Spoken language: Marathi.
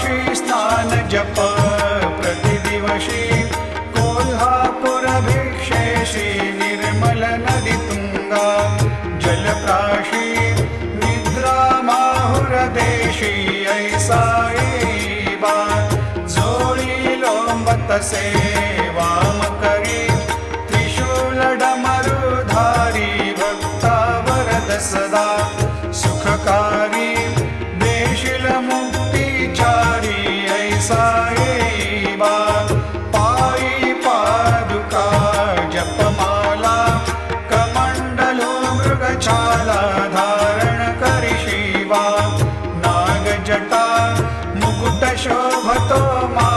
काशी स्नान जप प्रतिदिवशी कोल्हापुर भिक्षेशी निर्मल नदी तुंगा जलप्राशी निद्रा माहुर देशी ऐसा बा जोडी लोंबत सेवाम करी त्रिशूल डमरुधारी भक्ता वरद सदा सुखकारी देशील मुक्तिचारी ऐसा बा पायी पादुका जपमाला कमंडलो मृगछाला धारण करी शिवा नागजटा मुकुट शोभतो मा